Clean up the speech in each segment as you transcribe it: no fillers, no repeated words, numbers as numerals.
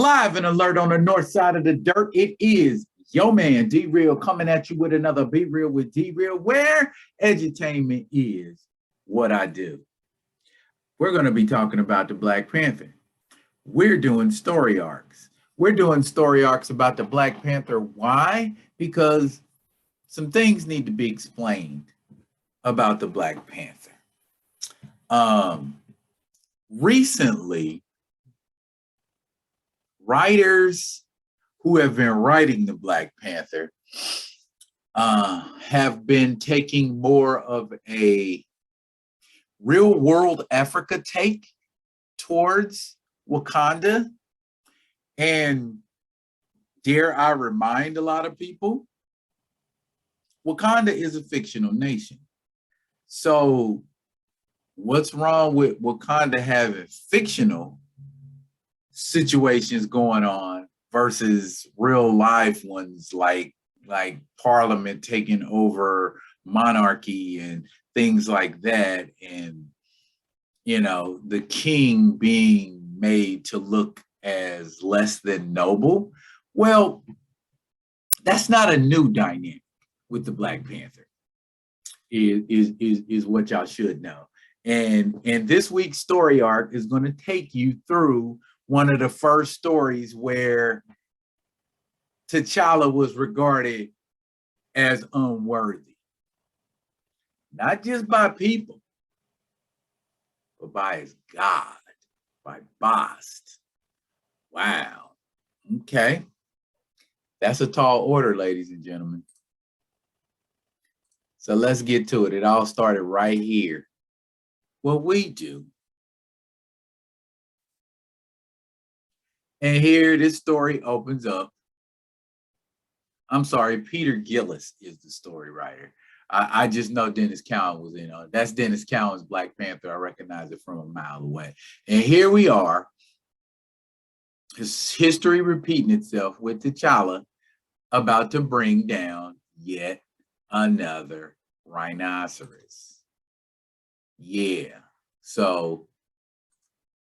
Alive and alert on the north side of the dirt. It is your man, D-Real, coming at you with another Be Real with D-Real, where edutainment is what I do. We're going to be talking about the Black Panther. We're doing story arcs. We're doing story arcs about the Black Panther. Why? Because some things need to be explained about the Black Panther. Recently, writers who have been writing the Black Panther have been taking more of a real world Africa take towards Wakanda. And dare I remind a lot of people, Wakanda is a fictional nation. So what's wrong with Wakanda having fictional situations going on versus real life ones like Parliament taking over monarchy and things like that, and the king being made to look as less than noble? Well, that's not a new dynamic with the Black Panther, is what y'all should know. And this week's story arc is going to take you through one of the first stories where T'Challa was regarded as unworthy, not just by people, but by his God, by Bast. Wow. Okay. That's a tall order, ladies and gentlemen. So let's get to it. It all started right here. What we do. And here this story opens up. I'm sorry, Peter Gillis is the story writer. I just know Dennis Cowan was in on it. That's Dennis Cowan's Black Panther. I recognize it from a mile away. And here we are. His history repeating itself with T'Challa about to bring down yet another rhinoceros. Yeah. So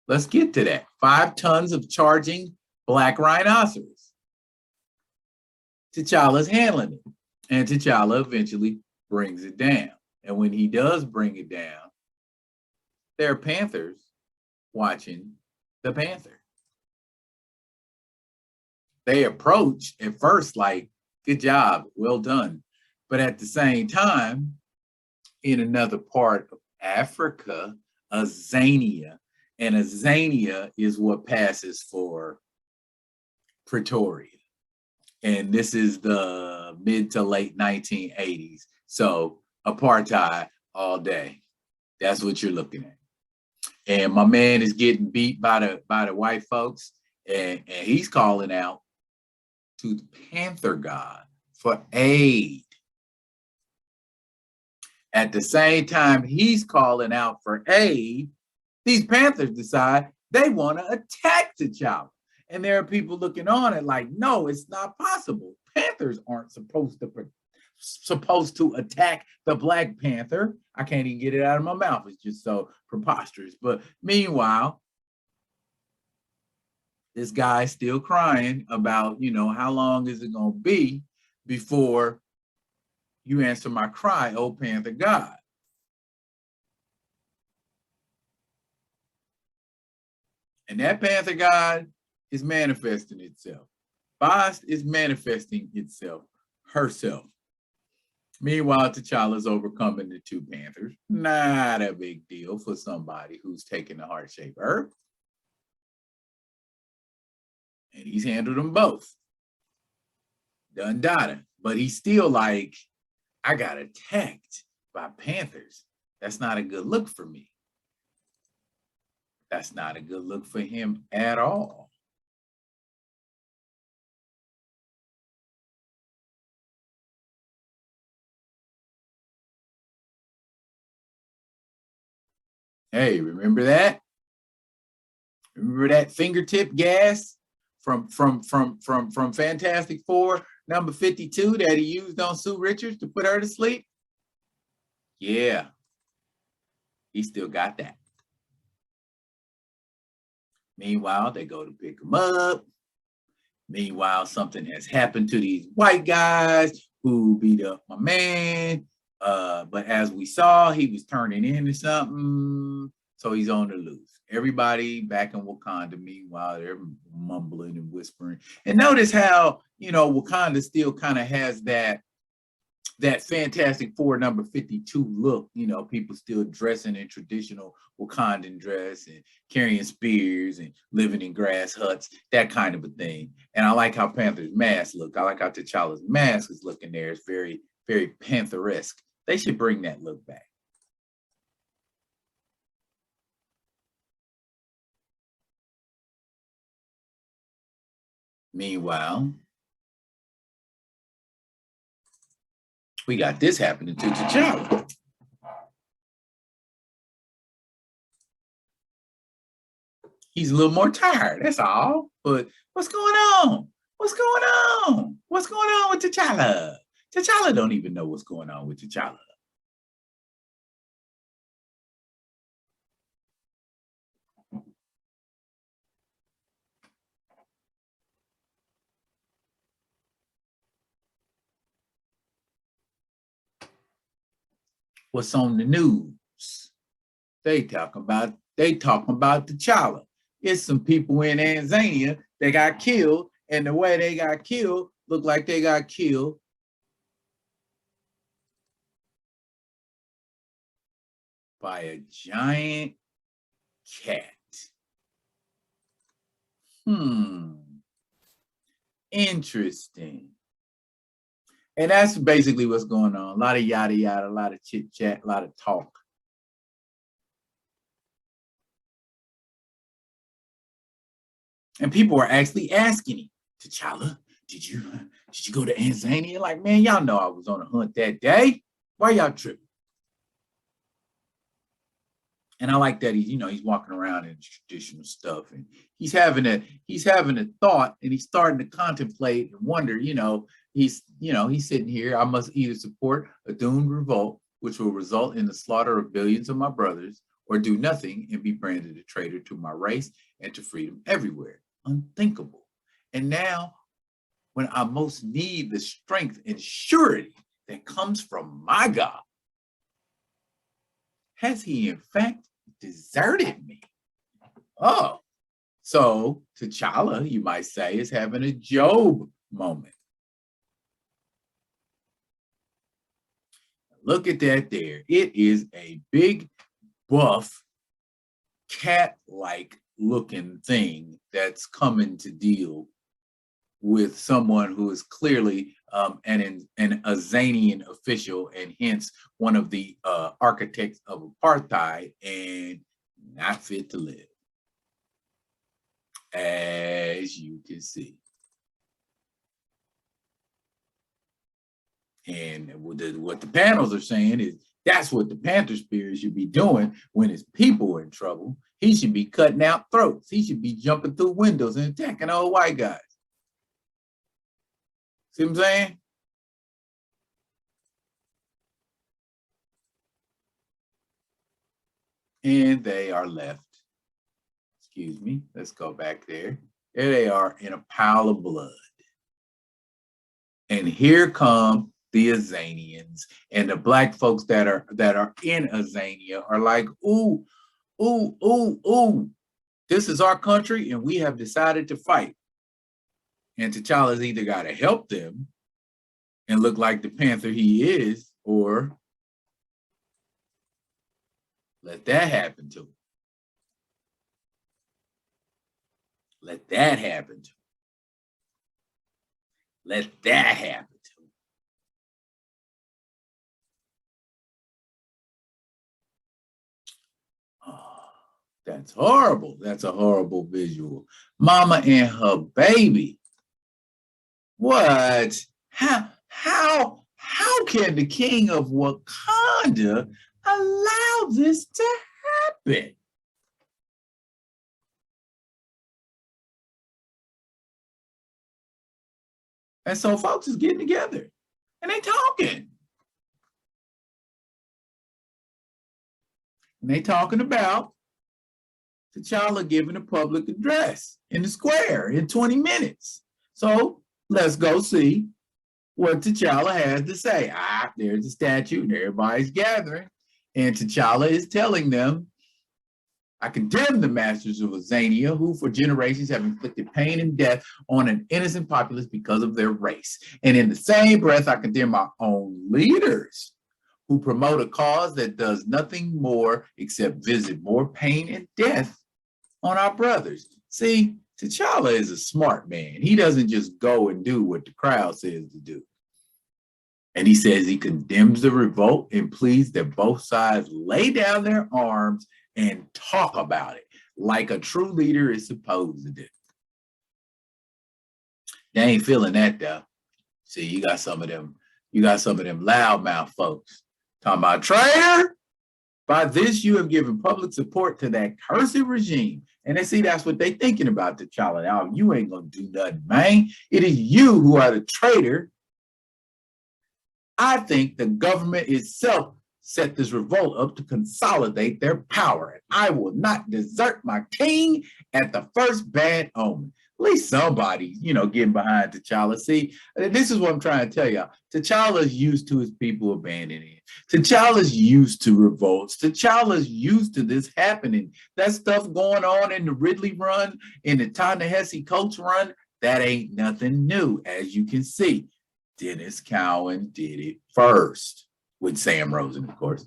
let's get to that. 5 tons of charging black rhinoceros. T'Challa's handling it. And T'Challa eventually brings it down. And when he does bring it down, there are panthers watching the panther. They approach at first like, good job, well done. But at the same time, in another part of Africa, Azania, and Azania is what passes for Pretoria. And this is the mid to late 1980s. So apartheid all day. That's what you're looking at. And my man is getting beat by the white folks, and he's calling out to the Panther God for aid. At the same time he's calling out for aid, these Panthers decide they want to attack T'Challa. And there are people looking on it like, no, it's not possible. Panthers aren't supposed to attack the Black Panther. I can't even get it out of my mouth. It's just so preposterous. But meanwhile, this guy's still crying about, how long is it going to be before you answer my cry, oh Panther God? And that Panther God is manifesting itself. Bast is manifesting itself, herself. Meanwhile, T'Challa's overcoming the 2 panthers. Not a big deal for somebody who's taken the heart-shaped herb. And he's handled them both. Done data. But he's still like, I got attacked by panthers. That's not a good look for me. That's not a good look for him at all. Hey, remember that? Remember that fingertip gas from Fantastic Four number 52 that he used on Sue Richards to put her to sleep? Yeah, he still got that. Meanwhile, they go to pick him up. Meanwhile, something has happened to these white guys who beat up my man. But as we saw, he was turning into something. So he's on the loose. Everybody back in Wakanda, meanwhile, they're mumbling and whispering. And notice how, Wakanda still kind of has that Fantastic Four number 52 look, people still dressing in traditional Wakandan dress and carrying spears and living in grass huts, that kind of a thing. And I like how Panther's mask look. I like how T'Challa's mask is looking there. It's very, very Panther-esque. They should bring that look back. Meanwhile, we got this happening to T'Challa. He's a little more tired, that's all. But what's going on? What's going on? What's going on with T'Challa? T'Challa don't even know what's going on with T'Challa. What's on the news? They talking about T'Challa. It's some people in Tanzania that got killed, and the way they got killed looked like they got killed by a giant cat. Interesting. And that's basically what's going on. A lot of yada yada, a lot of chit chat, a lot of talk. And people were actually asking him, T'Challa, did you go to Tanzania? Like, man, y'all know I was on a hunt that day. Why y'all tripping? And I like that he's walking around in traditional stuff, and he's having a thought, and he's starting to contemplate and wonder. He's sitting here. I must either support a doomed revolt, which will result in the slaughter of billions of my brothers, or do nothing and be branded a traitor to my race and to freedom everywhere. Unthinkable. And now, when I most need the strength and surety that comes from my God, has he in fact deserted me? Oh, so T'Challa, you might say, is having a Job moment. Look at that there. It is a big, buff, cat-like looking thing that's coming to deal with someone who is clearly an Azanian official, and hence one of the architects of apartheid, and not fit to live, as you can see. And what the panels are saying is that's what the Panther spirit should be doing when his people are in trouble. He should be cutting out throats. He should be jumping through windows and attacking old white guys. See what I'm saying? And they are left. Excuse me. Let's go back there. There they are in a pile of blood. And here come the Azanians, and the black folks that are in Azania are like, ooh, ooh, ooh, ooh. This is our country, and we have decided to fight. And T'Challa's either got to help them and look like the Panther he is, or let that happen to him. Let that happen to him. Let that happen to him. Oh, that's horrible. That's a horrible visual. Mama and her baby. What? How can the king of Wakanda allow this to happen? And so folks is getting together and they talking. And they talking about T'Challa giving a public address in the square in 20 minutes. So let's go see what T'Challa has to say. There's a statue and everybody's gathering. And T'Challa is telling them, I condemn the masters of Azania, who for generations have inflicted pain and death on an innocent populace because of their race. And in the same breath, I condemn our own leaders who promote a cause that does nothing more except visit more pain and death on our brothers. See, T'Challa is a smart man. He doesn't just go and do what the crowd says to do. And he says he condemns the revolt and pleads that both sides lay down their arms and talk about it like a true leader is supposed to do. They ain't feeling that though. See, you got some of them loudmouth folks talking about traitor. By this, you have given public support to that cursed regime. And they see that's what they thinking about T'Challa. Now, you ain't gonna do nothing, man. It is you who are the traitor. I think the government itself set this revolt up to consolidate their power. And I will not desert my king at the first bad omen. At least somebody, getting behind T'Challa. See, this is what I'm trying to tell y'all. T'Challa's used to his people abandoning him. T'Challa's used to revolts. T'Challa's used to this happening. That stuff going on in the Ridley run, in the Ta-Nehisi Coates run, that ain't nothing new, as you can see. Dennis Cowan did it first, with Sam Rosen, of course.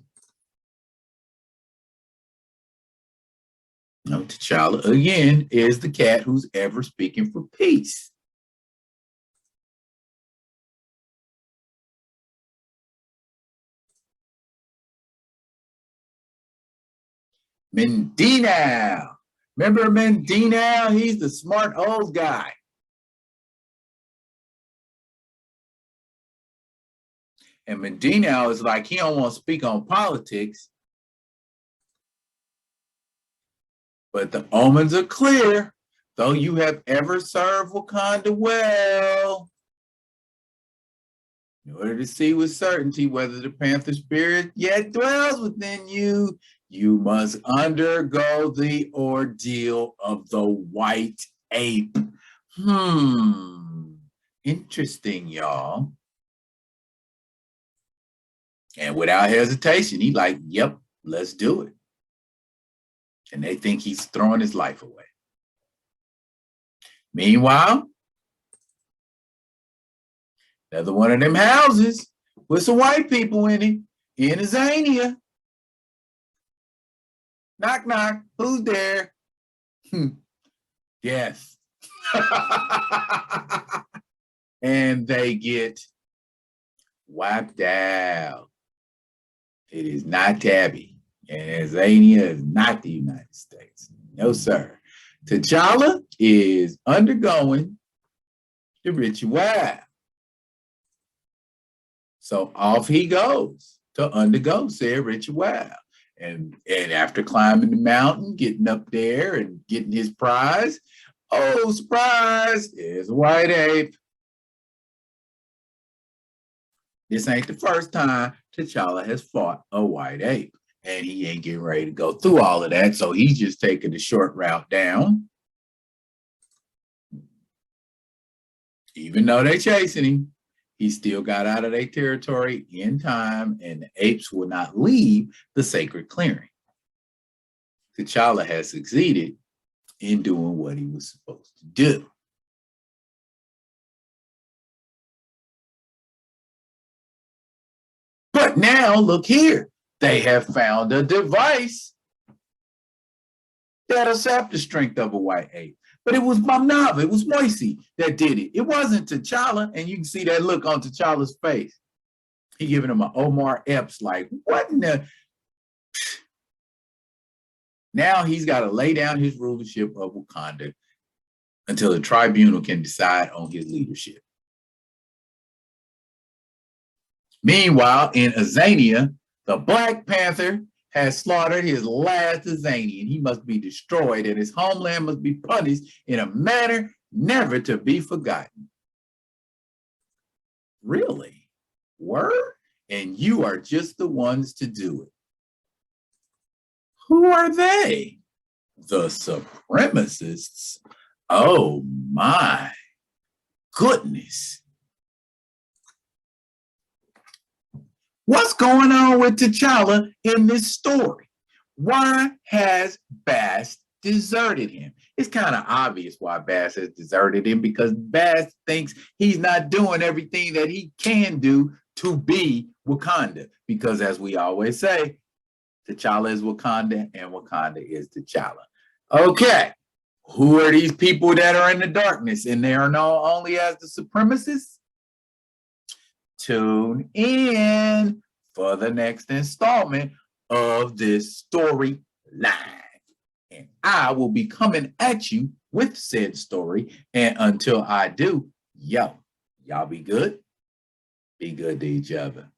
T'Challa, again, is the cat who's ever speaking for peace. Mendina. Remember Mendina? He's the smart old guy. And Mendina is like, he don't want to speak on politics. But the omens are clear. Though you have ever served Wakanda well, in order to see with certainty whether the Panther spirit yet dwells within you, you must undergo the ordeal of the white ape. Interesting, y'all. And without hesitation, he like, yep, let's do it. And they think he's throwing his life away. Meanwhile, another one of them houses with some white people in it, in Azania. Knock, knock, who's there? Yes. And they get wiped out. It is not Tabby. And Azania is not the United States. No, sir. T'Challa is undergoing the ritual. So off he goes to undergo said ritual. And after climbing the mountain, getting up there and getting his prize, oh, surprise, there's a white ape. This ain't the first time T'Challa has fought a white ape. And he ain't getting ready to go through all of that. So he's just taking the short route down. Even though they're chasing him, he still got out of their territory in time, and the apes will not leave the sacred clearing. T'Challa has succeeded in doing what he was supposed to do. But now, look here. They have found a device that'll sap the strength of a white ape. But it was Mamnava, it was Moisey that did it. It wasn't T'Challa, and you can see that look on T'Challa's face. He giving him an Omar Epps, like, what in the... Now he's got to lay down his rulership of Wakanda until the tribunal can decide on his leadership. Meanwhile, in Azania, the Black Panther has slaughtered his last Azanian. He must be destroyed, and his homeland must be punished in a manner never to be forgotten. Really? Word? And you are just the ones to do it. Who are they? The supremacists. Oh my. goodness. What's going on with T'Challa in this story? Why has Bast deserted him? It's kind of obvious why Bast has deserted him, because Bast thinks he's not doing everything that he can do to be Wakanda. Because as we always say, T'Challa is Wakanda and Wakanda is T'Challa. Okay, who are these people that are in the darkness and they are known only as the supremacists? Tune in for the next installment of this storyline. And I will be coming at you with said story. And until I do, y'all be good. Be good to each other.